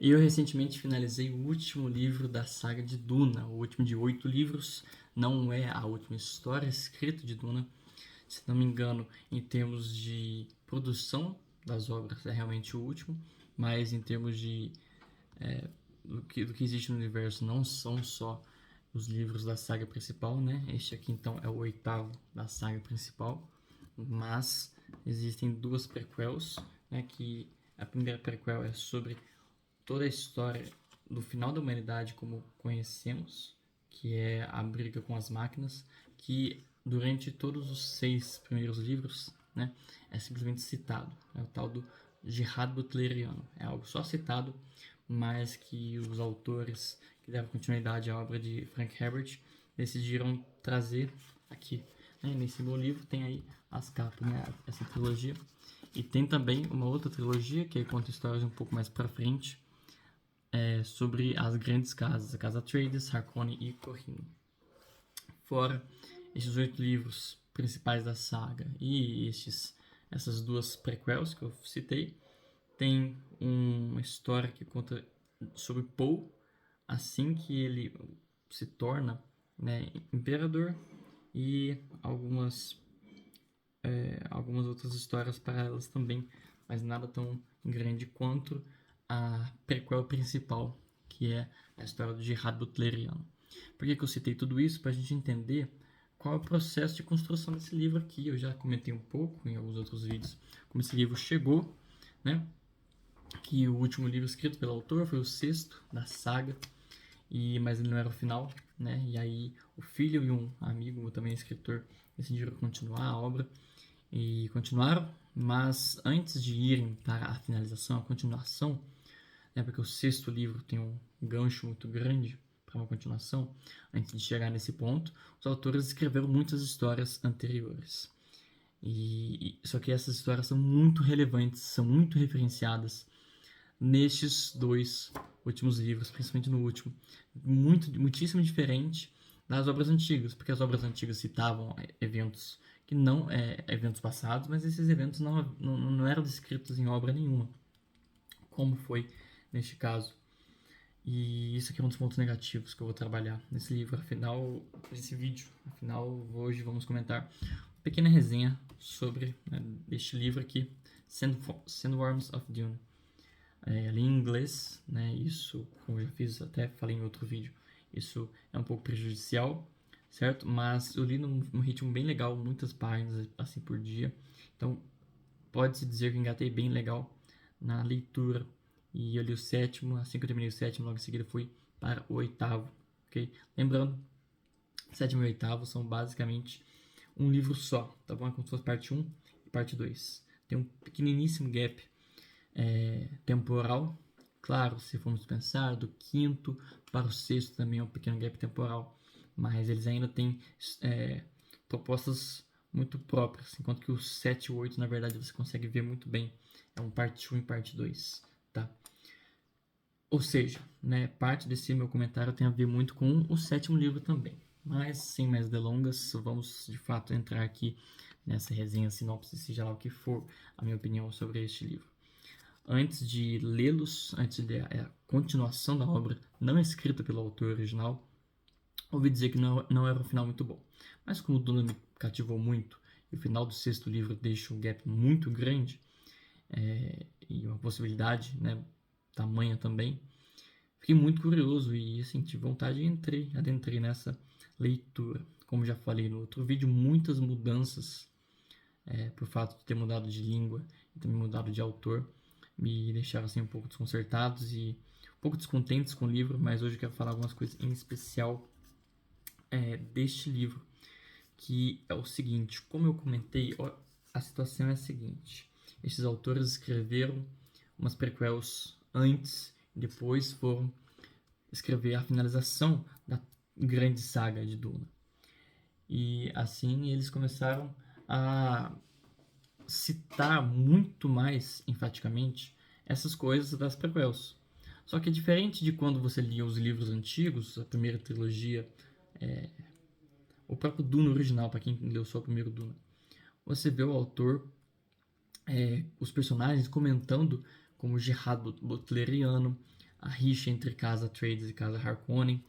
E eu recentemente finalizei o último livro da saga de Duna, o último de 8 livros. Não é a última história escrita de Duna, se não me engano, em termos de produção das obras é realmente o último, mas em termos de do que existe no universo não são só os livros da saga principal, né? Este aqui então é o 8º da saga principal, mas existem duas prequels, né? Que a primeira prequel é sobre toda a história do final da humanidade como conhecemos, que é a briga com as máquinas, que durante todos os 6 primeiros livros, né, é simplesmente citado. É o tal do Jihad Butleriano. É algo só citado, mas que os autores que deram continuidade à obra de Frank Herbert decidiram trazer aqui. Nesse meu livro tem aí as capas, né, essa trilogia. E tem também uma outra trilogia que conta histórias um pouco mais para frente, sobre as grandes casas, a Casa Atreides, Harkonnen e Corrino. Fora estes 8 livros principais da saga e essas duas prequels que eu citei, tem uma história que conta sobre Poe assim que ele se torna, né, imperador, e algumas outras histórias paralelas também, mas nada tão grande quanto a prequel principal, que é a história do Jihad Butleriano. Por que eu citei tudo isso? Para a gente entender qual é o processo de construção desse livro aqui. Eu já comentei um pouco em alguns outros vídeos como esse livro chegou, né? Que o último livro escrito pelo autor foi o 6º da saga, mas ele não era o final, né? E aí o filho e um amigo, também escritor, decidiram continuar a obra e continuaram, mas antes de irem para a finalização, a continuação, né, porque o 6º livro tem um gancho muito grande para uma continuação, antes de chegar nesse ponto, os autores escreveram muitas histórias anteriores. Só que essas histórias são muito relevantes, são muito referenciadas nestes 2 últimos livros, principalmente no último, muitíssimo diferente das obras antigas, porque as obras antigas citavam eventos que não eventos passados, mas esses eventos não eram descritos em obra nenhuma, como foi neste caso. E isso aqui é um dos pontos negativos que eu vou trabalhar nesse livro, afinal, nesse vídeo. Afinal, hoje vamos comentar uma pequena resenha sobre, né, este livro aqui, Sandworms of Dune. Ali em inglês, né, isso, como eu já fiz, até falei em outro vídeo, isso é um pouco prejudicial, certo? Mas eu li num ritmo bem legal, muitas páginas assim por dia, então pode-se dizer que eu engatei bem legal na leitura. E eu li o 7º, assim que eu terminei o 7º, logo em seguida fui para o 8º, ok? Lembrando, 7º e 8º são basicamente um livro só, tá bom? É como se fosse parte 1 e parte 2. Tem um pequeniníssimo gap temporal. Claro, se formos pensar, do 5º para o 6º também é um pequeno gap temporal, mas eles ainda têm propostas muito próprias, enquanto que o 7 e o 8, na verdade, você consegue ver muito bem. É um parte 1 e parte 2, tá? Ou seja, né, parte desse meu comentário tem a ver muito com o 7º livro também. Mas, sem mais delongas, vamos de fato entrar aqui nessa resenha, sinopse, seja lá o que for a minha opinião sobre este livro. Antes de lê-los, antes da continuação da obra, não escrita pelo autor original, ouvi dizer que não era um final muito bom. Mas como o Duna me cativou muito, e o final do 6º livro deixa um gap muito grande, e uma possibilidade, né, tamanha também, fiquei muito curioso e assim, tive vontade e adentrei nessa leitura. Como já falei no outro vídeo, muitas mudanças, por fato de ter mudado de língua e também mudado de autor, me deixaram assim um pouco desconcertados e um pouco descontentes com o livro, mas hoje eu quero falar algumas coisas em especial deste livro, que é o seguinte: como eu comentei, a situação é a seguinte: esses autores escreveram umas prequels antes e depois foram escrever a finalização da grande saga de Duna. E assim eles começaram a citar muito mais enfaticamente essas coisas das prequels. Só que é diferente de quando você lia os livros antigos, a primeira trilogia, o próprio Duna original, para quem leu só o primeiro Duna. Você vê o autor, os personagens comentando como Jihad Butleriano, a rixa entre Casa Atreides e Casa Harkonnen.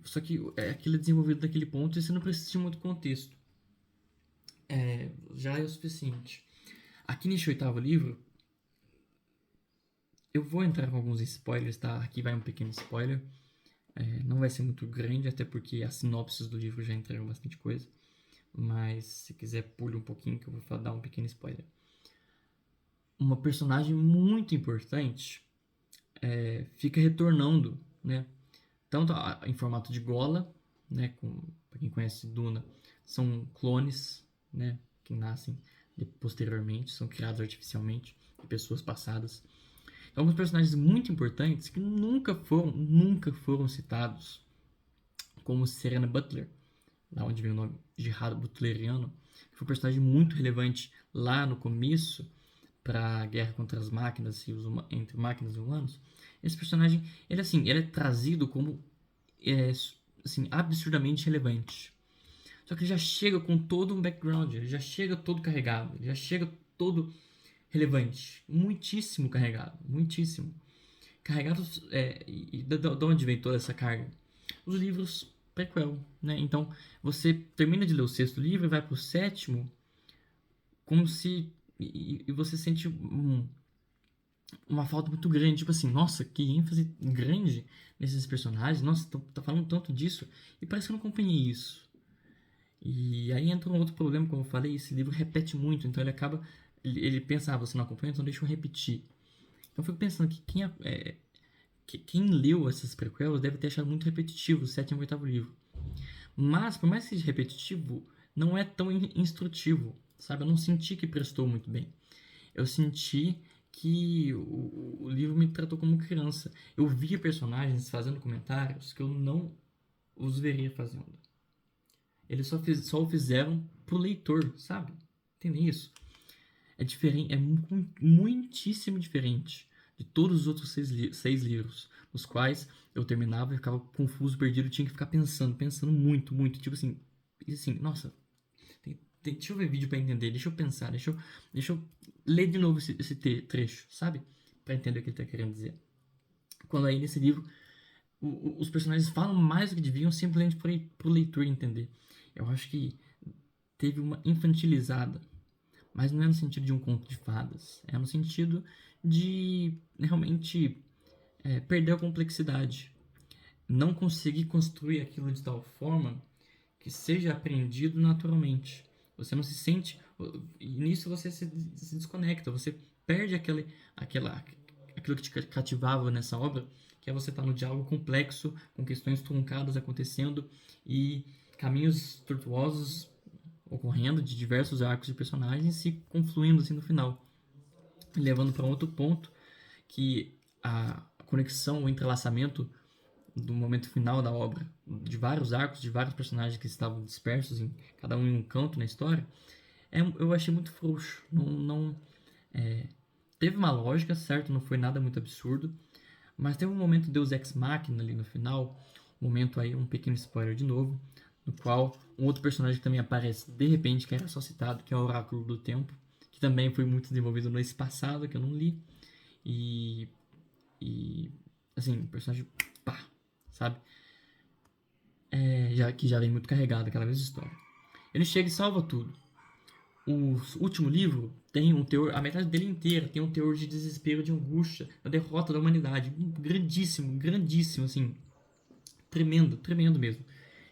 Só que aquilo é desenvolvido daquele ponto e você não precisa de muito contexto. Já é o suficiente. Aqui neste 8º livro, eu vou entrar com alguns spoilers, tá? Aqui vai um pequeno spoiler. Não vai ser muito grande, até porque as sinopses do livro já entregam bastante coisa. Mas se quiser, pule um pouquinho que eu vou dar um pequeno spoiler. Uma personagem muito importante fica retornando, né? Tanto em formato de gola, né? Para quem conhece Duna, são clones, né? Que nascem posteriormente, são criados artificialmente de pessoas passadas. Então, alguns personagens muito importantes que nunca foram citados, como Serena Butler, da onde vem o nome Gerard Butleriano, que foi um personagem muito relevante lá no começo para a guerra contra as máquinas e entre máquinas e humanos. Esse personagem, ele é trazido como absurdamente relevante. Só que ele já chega com todo um background, ele já chega todo carregado, ele já chega todo relevante, muitíssimo carregado, muitíssimo. Carregado, e de onde vem toda essa carga? Os livros prequel, né? Então, você termina de ler o 6º livro e vai pro 7º, como se... E você sente uma falta muito grande, tipo assim, nossa, que ênfase grande nesses personagens, nossa, tá falando tanto disso, e parece que eu não acompanhei isso. E aí entra um outro problema, como eu falei, esse livro repete muito, então ele acaba, ele pensa, você não acompanha, então deixa eu repetir. Então eu fico pensando que quem leu essas prequelas deve ter achado muito repetitivo o 7º e o 8º livro. Mas, por mais que seja repetitivo, não é tão instrutivo, sabe? Eu não senti que prestou muito bem. Eu senti que o livro me tratou como criança. Eu via personagens fazendo comentários que eu não os veria fazendo. Eles só o fizeram pro leitor, sabe? Entendem isso? É diferente, muitíssimo diferente de todos os outros 6 livros, os quais eu terminava e ficava confuso, perdido, tinha que ficar pensando muito, tipo assim, nossa, deixa eu ver vídeo para entender, deixa eu pensar, deixa eu ler de novo esse trecho, sabe? Para entender o que ele tá querendo dizer. Quando aí nesse livro os personagens falam mais do que deviam simplesmente pro leitor entender. Eu acho que teve uma infantilizada, mas não é no sentido de um conto de fadas, é no sentido de realmente perder a complexidade, não conseguir construir aquilo de tal forma que seja aprendido naturalmente. Você não se sente, e nisso você se desconecta, você perde aquilo que te cativava nessa obra, que é você estar no diálogo complexo, com questões truncadas acontecendo e caminhos tortuosos ocorrendo de diversos arcos de personagens se confluindo assim no final, levando para outro ponto que a conexão, o entrelaçamento do momento final da obra, de vários arcos, de vários personagens que estavam dispersos, cada um em um canto na história, eu achei muito frouxo. Não teve uma lógica, certo? Não foi nada muito absurdo, mas teve um momento Deus Ex Machina ali no final, um momento aí, um pequeno spoiler de novo, no qual um outro personagem que também aparece de repente, que era só citado, que é o Oráculo do Tempo, que também foi muito desenvolvido no esse passado, que eu não li, e assim, personagem pá, sabe? Que já vem muito carregado, aquela mesma história. Ele chega e salva tudo. O último livro tem um teor, a metade dele inteira tem um teor de desespero, de angústia, da derrota da humanidade, grandíssimo, grandíssimo, assim, tremendo mesmo.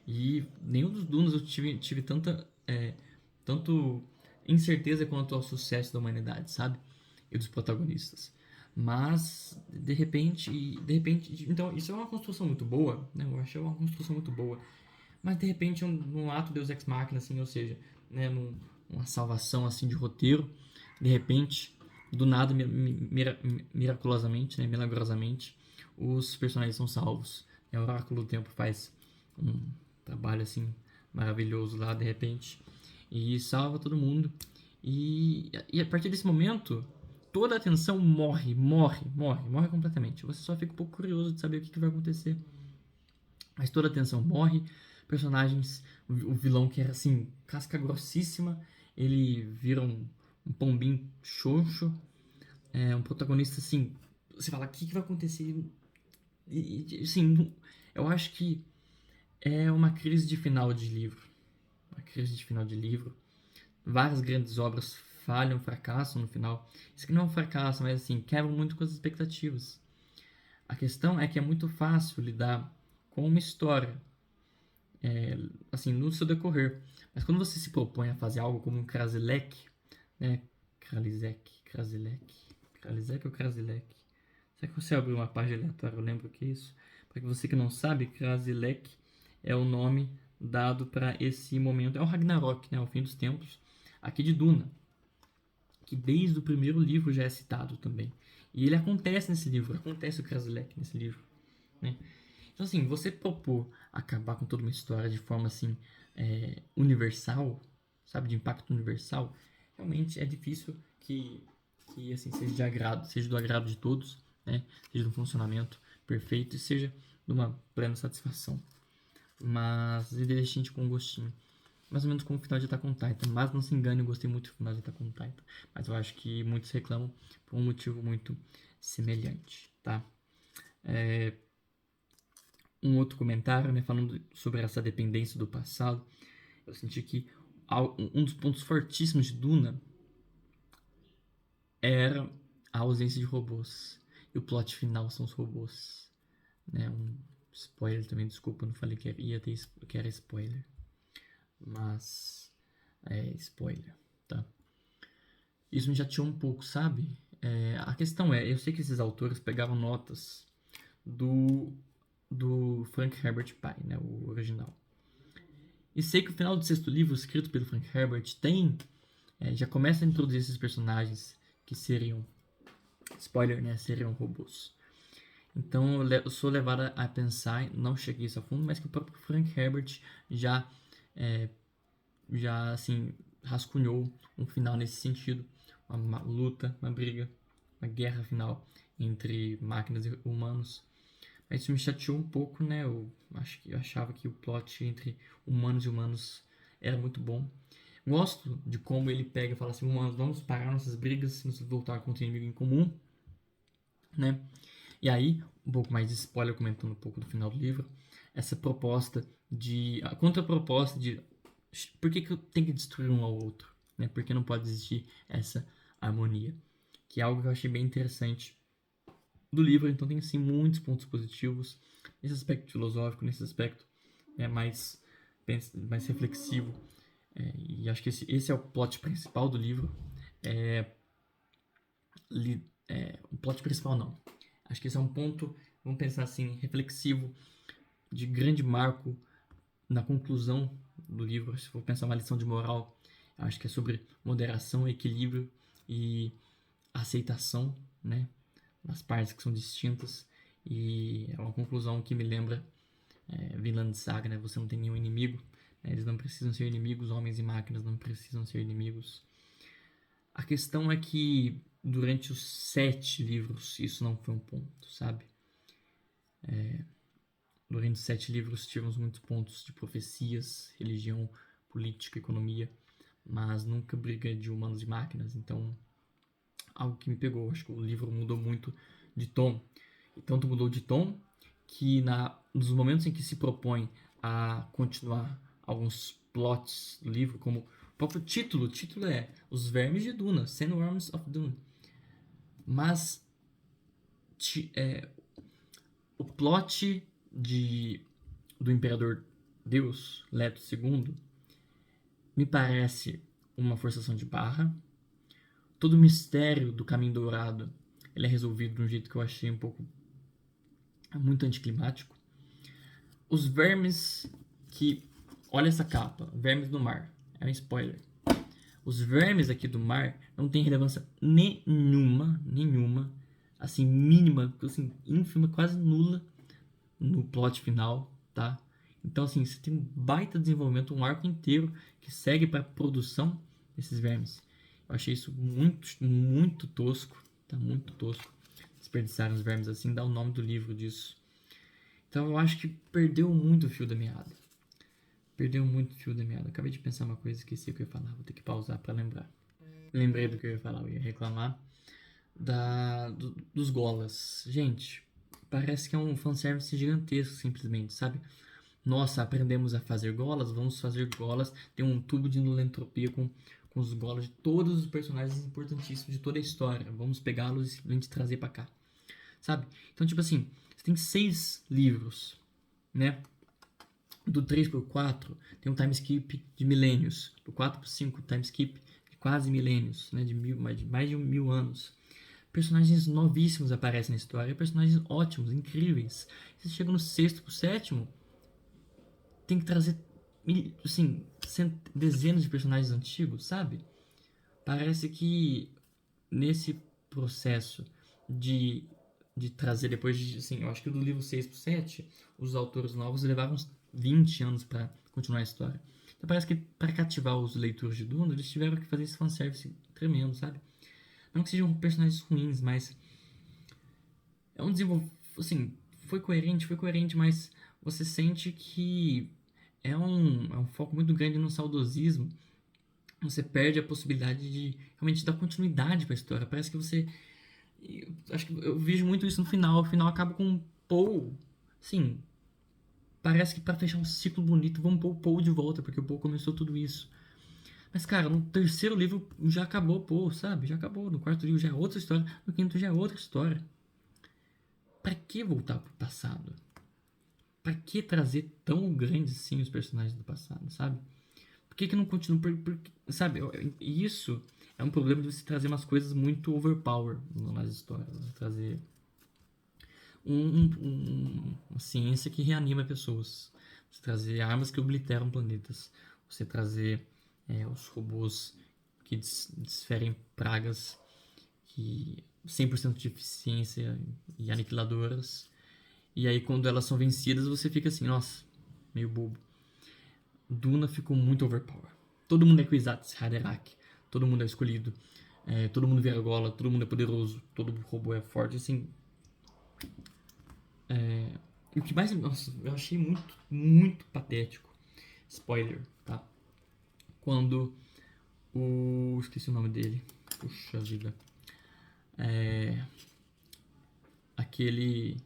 E nenhum dos Dunas eu tive tanto incerteza quanto ao sucesso da humanidade, sabe? E dos protagonistas. Mas, de repente, então, isso é uma construção muito boa, né? Eu achei uma construção muito boa. Mas, de repente, num ato Deus Ex Machina, assim, ou seja, né, uma salvação, assim, de roteiro, de repente, do nada, miraculosamente, né, milagrosamente, os personagens são salvos. O Oráculo do Tempo faz um trabalho, assim, maravilhoso lá, de repente, e salva todo mundo. E a partir desse momento, toda a atenção morre completamente. Você só fica um pouco curioso de saber o que vai acontecer. Mas toda a atenção morre. Personagens, o vilão que era assim, casca grossíssima, ele vira um pombinho xoxo. Um protagonista assim, você fala, o que vai acontecer? Assim, eu acho que é uma crise de final de livro. Uma crise de final de livro. Várias grandes obras falham, fracassam no final. Isso aqui não é um fracasso, mas assim, quebram muito com as expectativas. A questão é que é muito fácil lidar com uma história, assim, no seu decorrer. Mas quando você se propõe a fazer algo como um Krasilek, né? Kralizek ou Krasilek? Será que você abriu uma página aleatória? Eu lembro que é isso. Para você que não sabe, Krasilek é o nome dado para esse momento. É o Ragnarok, né? O fim dos tempos. Aqui de Duna. Que desde o primeiro livro já é citado também. E ele acontece nesse livro. Acontece o Krasilek nesse livro. Né? Então, assim, você propor acabar com toda uma história de forma, assim, universal, sabe? De impacto universal, realmente é difícil que assim, seja de agrado, seja do agrado de todos, né? Seja de um funcionamento perfeito e seja de uma plena satisfação. Mas ele deixa a gente com um gostinho. Mais ou menos como o final de Attack on Titan. Mas não se engane, eu gostei muito do final de Attack on Titan. Mas eu acho que muitos reclamam por um motivo muito semelhante, tá? Um outro comentário, né, falando sobre essa dependência do passado, eu senti que um dos pontos fortíssimos de Duna era a ausência de robôs. E o plot final são os robôs. Né? Um spoiler também, desculpa, não falei que que era spoiler. Mas é spoiler, tá? Isso me chateou um pouco, sabe? A questão é, eu sei que esses autores pegavam notas do Frank Herbert Pye, né, o original. E sei que o final do sexto livro, escrito pelo Frank Herbert, já começa a introduzir esses personagens que seriam, spoiler, né, seriam robôs. Então eu sou levada a pensar, não cheguei isso a fundo, mas que o próprio Frank Herbert já, assim, rascunhou um final nesse sentido, uma luta, uma briga, uma guerra final entre máquinas e humanos. Mas isso me chateou um pouco, né? Eu achava que o plot entre humanos e humanos era muito bom. Gosto de como ele pega e fala assim, humanos, vamos parar nossas brigas, vamos voltar contra o inimigo em comum, né? E aí, um pouco mais de spoiler, comentando um pouco do final do livro, essa proposta a contraproposta de por que eu tenho que destruir um ao outro, né? Por que não pode existir essa harmonia? Que é algo que eu achei bem interessante do livro, então tem sim muitos pontos positivos nesse aspecto filosófico, nesse aspecto mais reflexivo, e acho que esse é o plot principal do livro. O plot principal não, acho que esse é um ponto, vamos pensar assim, reflexivo, de grande marco na conclusão do livro. Se for pensar uma lição de moral, acho que é sobre moderação, equilíbrio e aceitação, né, nas partes que são distintas. E é uma conclusão que me lembra Vinland Saga, né? Você não tem nenhum inimigo, né? Eles não precisam ser inimigos, homens e máquinas não precisam ser inimigos. A questão é que durante os 7 livros isso não foi um ponto, sabe? Durante os 7 livros tivemos muitos pontos de profecias, religião, política, economia, mas nunca briga de humanos e máquinas. Então, algo que me pegou. Acho que o livro mudou muito de tom. E tanto mudou de tom que nos momentos em que se propõe a continuar alguns plots do livro, como o próprio título, o título é Os Vermes de Duna, Sandworms of Dune. Mas o plot do Imperador Deus, Leto II, me parece uma forçação de barra. Todo o mistério do Caminho Dourado ele é resolvido de um jeito que eu achei um pouco muito anticlimático. Os vermes que... Olha essa capa, vermes do mar. É um spoiler. Os vermes aqui do mar não tem relevância nenhuma, assim, mínima, assim, ínfima, quase nula no plot final, tá? Então, assim, você tem um baita desenvolvimento, um arco inteiro que segue para a produção desses vermes. Eu achei isso muito tosco, tá? Muito tosco. Desperdiçaram os vermes assim, dá o nome do livro disso. Então eu acho que perdeu muito o fio da meada. Acabei de pensar uma coisa, esqueci o que eu ia falar. Vou ter que pausar para lembrar. Lembrei do que eu ia falar, eu ia reclamar dos Golas. Gente, parece que é um fanservice gigantesco, simplesmente, sabe? Nossa, aprendemos a fazer golas, vamos fazer golas. Tem um tubo de nulentropia com os golas de todos os personagens importantíssimos de toda a história. Vamos pegá-los e simplesmente trazer pra cá, sabe? Então, tipo assim, você tem 6 livros, né? Do 3 pro 4 tem um time skip de milênios. Do 4 pro 5, time skip de quase milênios, né? Mais de 1000 anos. Personagens novíssimos aparecem na história, personagens ótimos, incríveis. Você chega no 6º pro 7º, tem que trazer assim, dezenas de personagens antigos, sabe? Parece que nesse processo de, de trazer depois de, assim, eu acho que do livro 6 pro 7, os autores novos levaram uns 20 anos para continuar a história. Então parece que para cativar os leitores de Duna, eles tiveram que fazer esse fanservice tremendo, sabe? Não que sejam personagens ruins, mas é um desenvolvimento, assim, foi coerente, mas você sente que é um foco muito grande no saudosismo. Você perde a possibilidade de realmente dar continuidade para a história. Parece que você. Acho que eu vejo muito isso no final. O final acaba com o Paul. Sim, parece que para fechar um ciclo bonito, vamos pôr o Paul de volta, porque o Paul começou tudo isso. Mas, cara, no terceiro livro já acabou o Paul, sabe? Já acabou. No quarto livro já é outra história. No quinto já é outra história. Pra que voltar pro passado? Pra que trazer tão grandes assim os personagens do passado, sabe? Por que não continua? Sabe, isso é um problema de você trazer umas coisas muito overpower nas histórias. Você trazer uma ciência que reanima pessoas. Você trazer armas que obliteram planetas. Você trazer os robôs que desferem pragas que 100% de eficiência e aniquiladoras. E aí quando elas são vencidas, você fica assim, nossa, meio bobo. Duna ficou muito overpower. Todo mundo é Kwisatz Haderach, todo mundo é escolhido, todo mundo vira gola, todo mundo é poderoso, todo robô é forte, assim. E o que mais, nossa, eu achei muito, muito patético. Spoiler, tá? Quando esqueci o nome dele. Puxa vida. Aquele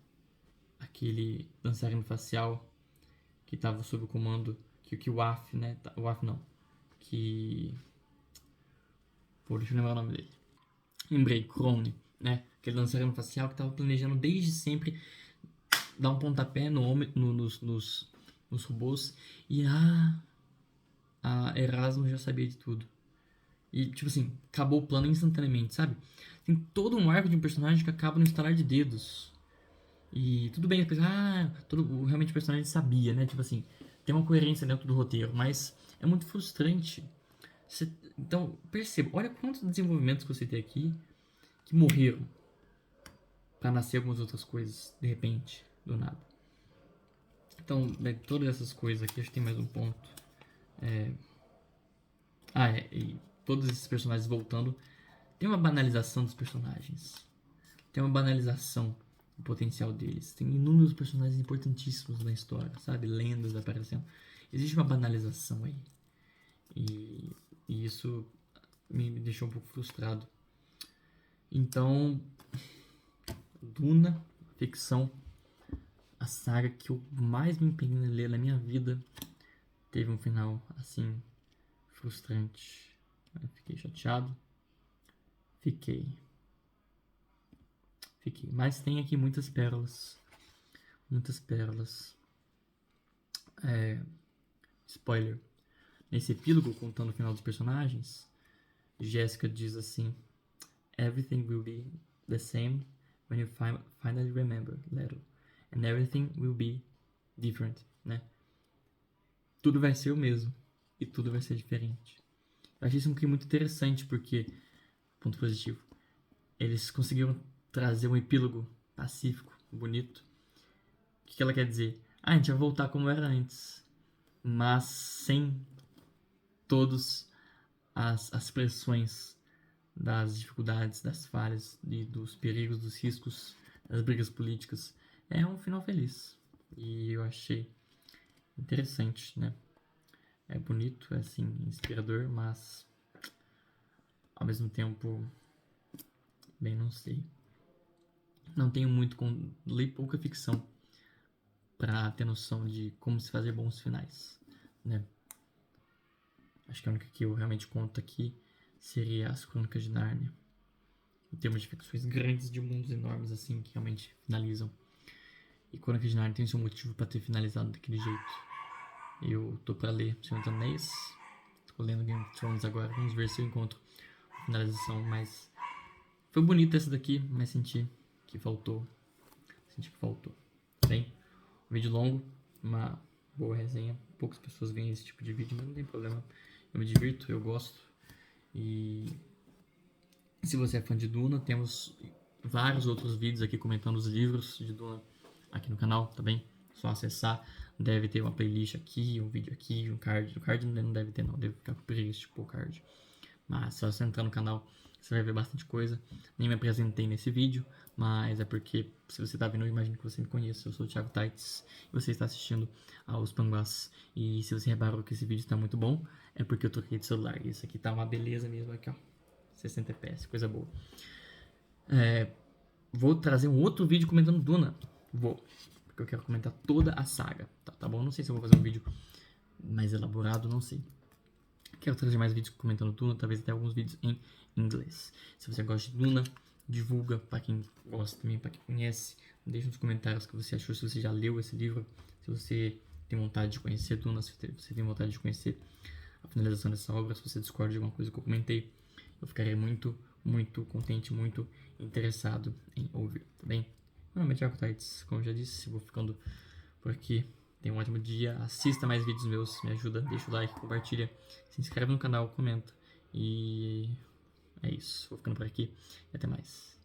dançarino facial que tava sob o comando que o AF, né? O AF não. Que Pô, deixa eu lembrar o nome dele. Lembrei, Crone, né? Aquele dançarino facial que estava planejando desde sempre dar um pontapé nos robôs. E a Erasmus já sabia de tudo. E, tipo assim, acabou o plano instantaneamente, sabe? Tem todo um arco de um personagem que acaba no estalar de dedos. E tudo bem, depois, realmente o personagem sabia, né? Tipo assim, tem uma coerência dentro do roteiro, mas é muito frustrante. Então, perceba, olha quantos desenvolvimentos que você tem aqui que morreram para nascer algumas outras coisas, de repente, do nada. Então, todas essas coisas aqui, acho que tem mais um ponto. E todos esses personagens voltando, tem uma banalização dos personagens. Tem uma banalização do potencial deles. Tem inúmeros personagens importantíssimos na história, sabe? Lendas aparecendo. Existe uma banalização aí. E isso me deixou um pouco frustrado. Então, Duna, ficção, a saga que eu mais me empenhei em ler na minha vida, teve um final assim frustrante. Eu fiquei chateado. Fiquei. Mas tem aqui muitas pérolas. Muitas pérolas. Spoiler. Nesse epílogo, contando o final dos personagens, Jéssica diz assim: Everything will be the same when you finally remember, Leto. And everything will be different, né? Tudo vai ser o mesmo. E tudo vai ser diferente. Eu achei isso muito interessante, porque, ponto positivo, eles conseguiram trazer um epílogo pacífico, bonito. O que ela quer dizer? A gente vai voltar como era antes, mas sem todas as pressões das dificuldades, das falhas, dos perigos, dos riscos, das brigas políticas. É um final feliz. E eu achei interessante, né? É bonito, é assim, inspirador, mas ao mesmo tempo Bem, não sei. Não tenho muito li pouca ficção pra ter noção de como se fazer bons finais, né? Acho que a única que eu realmente conto aqui seria as Crônicas de Nárnia. Em termos de ficções grandes, de mundos enormes, assim, que realmente finalizam. E Crônicas de Nárnia tem seu motivo pra ter finalizado daquele jeito. Eu tô pra ler Senhor dos Anéis. Tô lendo Game of Thrones agora. Vamos ver se eu encontro a finalização mais... Foi bonita essa daqui, mas senti que faltou. Bem, um vídeo longo, uma boa resenha. Poucas pessoas veem esse tipo de vídeo, mas não tem problema. Eu me divirto, eu gosto. E se você é fã de Duna, temos vários outros vídeos aqui comentando os livros de Duna aqui no canal, tá bem? Só acessar. Deve ter uma playlist aqui, um vídeo aqui, um card. O card não deve ter não, deve ficar com preguiça, tipo o card. Mas se você entrar no canal, você vai ver bastante coisa. Nem me apresentei nesse vídeo, mas é porque se você tá vendo, eu imagino que você me conheça. Eu sou o Thiago Taits e você está assistindo aos Panguás. E se você reparou que esse vídeo está muito bom, é porque eu troquei de celular. Isso aqui tá uma beleza mesmo aqui, ó. 60 fps, coisa boa. Vou trazer um outro vídeo comentando Duna. Vou, porque eu quero comentar toda a saga. Tá bom? Não sei se eu vou fazer um vídeo mais elaborado, não sei. Quero trazer mais vídeos comentando Duna, talvez até alguns vídeos em inglês. Se você gosta de Duna, divulga para quem gosta também, para quem conhece. Deixa nos comentários o que você achou, se você já leu esse livro, se você tem vontade de conhecer Duna, se você tem vontade de conhecer a finalização dessa obra, se você discorda de alguma coisa que eu comentei. Eu ficaria muito, muito contente, muito interessado em ouvir, tá bem? Meu nome é Thiago Taits, como eu já disse, vou ficando por aqui. Tenha um ótimo dia, assista mais vídeos meus, me ajuda, deixa o like, compartilha, se inscreve no canal, comenta. E é isso, vou ficando por aqui e até mais.